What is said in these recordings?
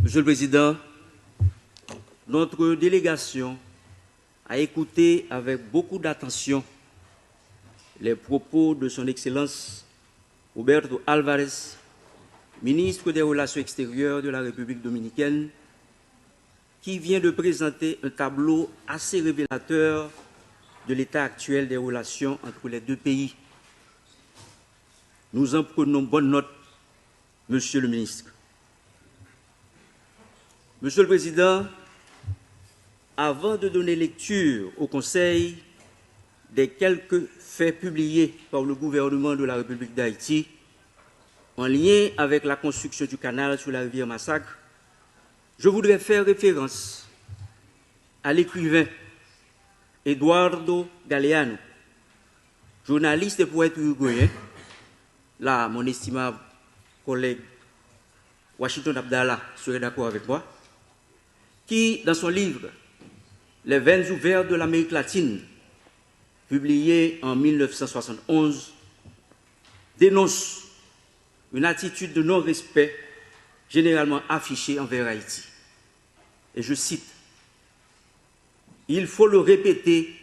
Monsieur le Président, notre délégation a écouté avec beaucoup d'attention les propos de son Excellence Roberto Alvarez, ministre des Relations extérieures de la République dominicaine, qui vient de présenter un tableau assez révélateur de l'état actuel des relations entre les deux pays. Nous en prenons bonne note, Monsieur le ministre. Monsieur le Président, avant de donner lecture au Conseil des quelques faits publiés par le gouvernement de la République d'Haïti en lien avec la construction du canal sur la rivière Massacre, je voudrais faire référence à l'écrivain Eduardo Galeano, journaliste et poète uruguayen, là, mon estimable collègue Washington Abdallah serait d'accord avec moi, qui, dans son livre « Les veines ouvertes de l'Amérique latine », publié en 1971, dénonce une attitude de non-respect généralement affichée envers Haïti. Et je cite, « Il faut le répéter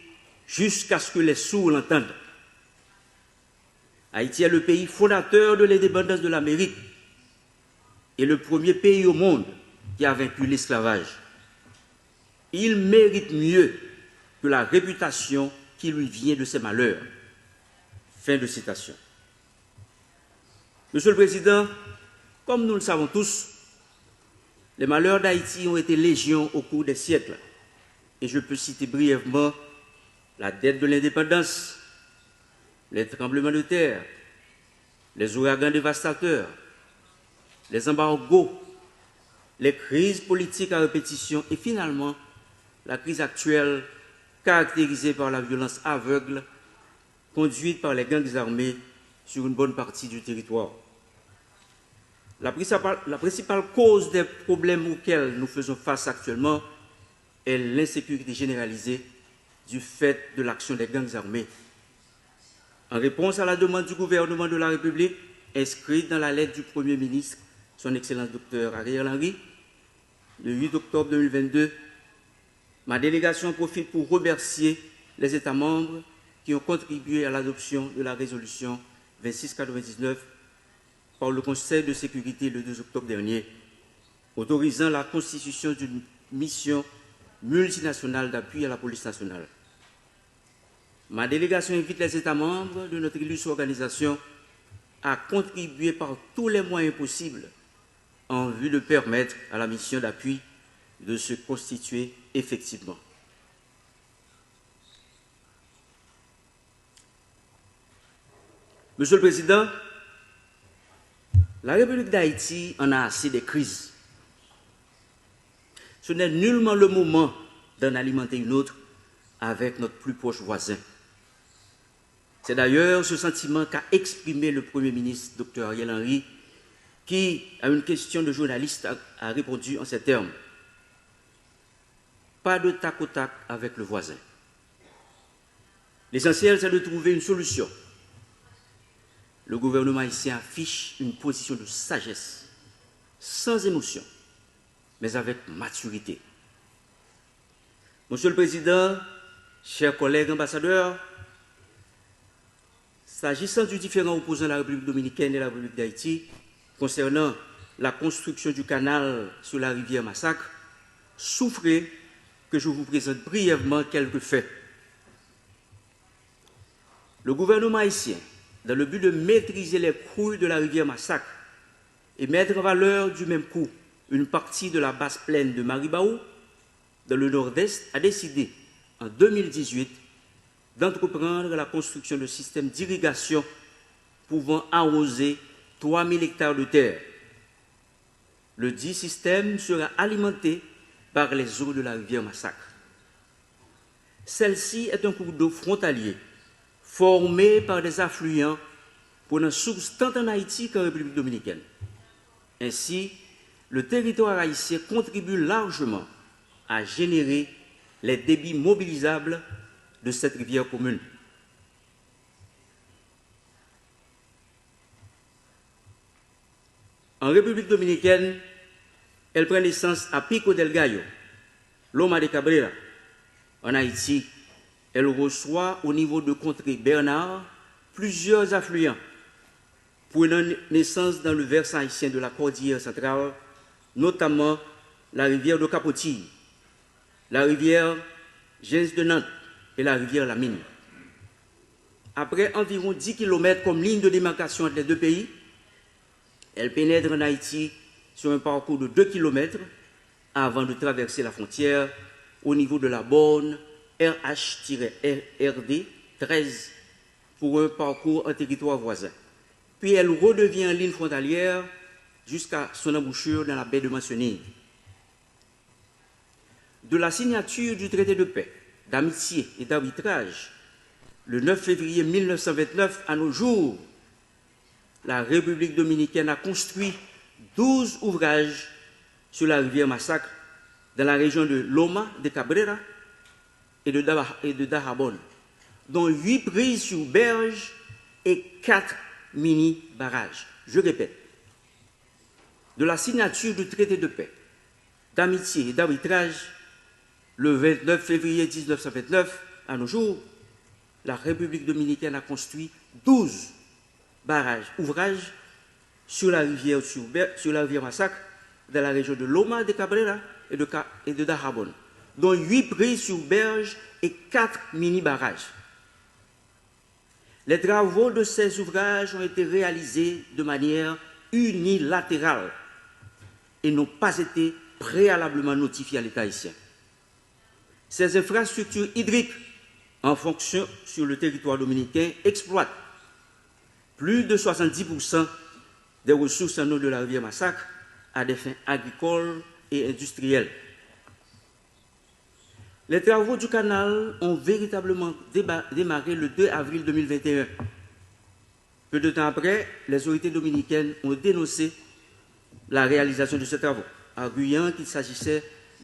jusqu'à ce que les sourds l'entendent. Haïti est le pays fondateur de l'indépendance de l'Amérique et le premier pays au monde qui a vaincu l'esclavage. Il mérite mieux que la réputation qui lui vient de ses malheurs. » Fin de citation. Monsieur le Président, comme nous le savons tous, les malheurs d'Haïti ont été légion au cours des siècles. Et je peux citer brièvement la dette de l'indépendance, les tremblements de terre, les ouragans dévastateurs, les embargos, les crises politiques à répétition et finalement la crise actuelle caractérisée par la violence aveugle conduite par les gangs armés sur une bonne partie du territoire. La principale cause des problèmes auxquels nous faisons face actuellement est l'insécurité généralisée du fait de l'action des gangs armés. En réponse à la demande du gouvernement de la République, inscrite dans la lettre du Premier ministre, son Excellence Dr Ariel Henry, le 8 octobre 2022, ma délégation profite pour remercier les États membres qui ont contribué à l'adoption de la résolution 2699 par le Conseil de sécurité le 2 octobre dernier, autorisant la constitution d'une mission multinationale d'appui à la police nationale. Ma délégation invite les États membres de notre illustre organisation à contribuer par tous les moyens possibles en vue de permettre à la mission d'appui de se constituer effectivement. Monsieur le Président, la République d'Haïti en a assez des crises. Ce n'est nullement le moment d'en alimenter une autre avec notre plus proche voisin. C'est d'ailleurs ce sentiment qu'a exprimé le Premier ministre, Dr Ariel Henry, qui, à une question de journaliste, a répondu en ces termes. Pas de tac au tac avec le voisin. L'essentiel, c'est de trouver une solution. Le gouvernement haïtien affiche une position de sagesse, sans émotion, mais avec maturité. Monsieur le Président, chers collègues ambassadeurs, s'agissant du différend opposant la République dominicaine et la République d'Haïti, concernant la construction du canal sur la rivière Massacre, souffrez que je vous présente brièvement quelques faits. Le gouvernement haïtien, dans le but de maîtriser les crouilles de la rivière Massacre et mettre en valeur du même coup une partie de la basse plaine de Maribaou, dans le nord-est, a décidé en 2018 d'entreprendre la construction de systèmes d'irrigation pouvant arroser 3000 hectares de terre. Le dit système sera alimenté par les eaux de la rivière Massacre. Celle-ci est un cours d'eau frontalier formé par des affluents prenant source tant en Haïti qu'en République dominicaine. Ainsi, le territoire haïtien contribue largement à générer les débits mobilisables de cette rivière commune. En République dominicaine, Elle prend naissance à Pico del Gallo, Loma de Cabrera. En Haïti, elle reçoit au niveau de Contrée Bernard plusieurs affluents, prenant naissance dans le versant haïtien de la Cordillère centrale, notamment la rivière de Capotilles, la rivière Gens de Nantes et la rivière La Mine. Après environ 10 km comme ligne de démarcation entre les deux pays, elle pénètre en Haïti sur un parcours de 2 km avant de traverser la frontière au niveau de la borne RH-RD 13 pour un parcours en territoire voisin. Puis elle redevient en ligne frontalière jusqu'à son embouchure dans la baie de Mancenille. De la signature du traité de paix, d'amitié et d'arbitrage, le 9 février 1929 à nos jours, la République dominicaine a construit 12 ouvrages sur la rivière Massacre dans la région de Loma de Cabrera et de Dajabón, dont 8 prises sur berge et 4 mini-barrages. Je répète, de la signature du traité de paix, d'amitié et d'arbitrage, le 29 février 1929 à nos jours, la République dominicaine a construit 12 ouvrages sur la rivière Massacre, dans la région de Loma de Cabrera et de Dajabón, dont 8 prises sur berge et 4 mini-barrages. Les travaux de ces ouvrages ont été réalisés de manière unilatérale et n'ont pas été préalablement notifiés à l'État haïtien. Ces infrastructures hydriques en fonction sur le territoire dominicain exploitent plus de 70% des ressources en eau de la rivière Massacre à des fins agricoles et industrielles. Les travaux du canal ont véritablement démarré le 2 avril 2021. Peu de temps après, les autorités dominicaines ont dénoncé la réalisation de ces travaux, arguant qu'il s'agissait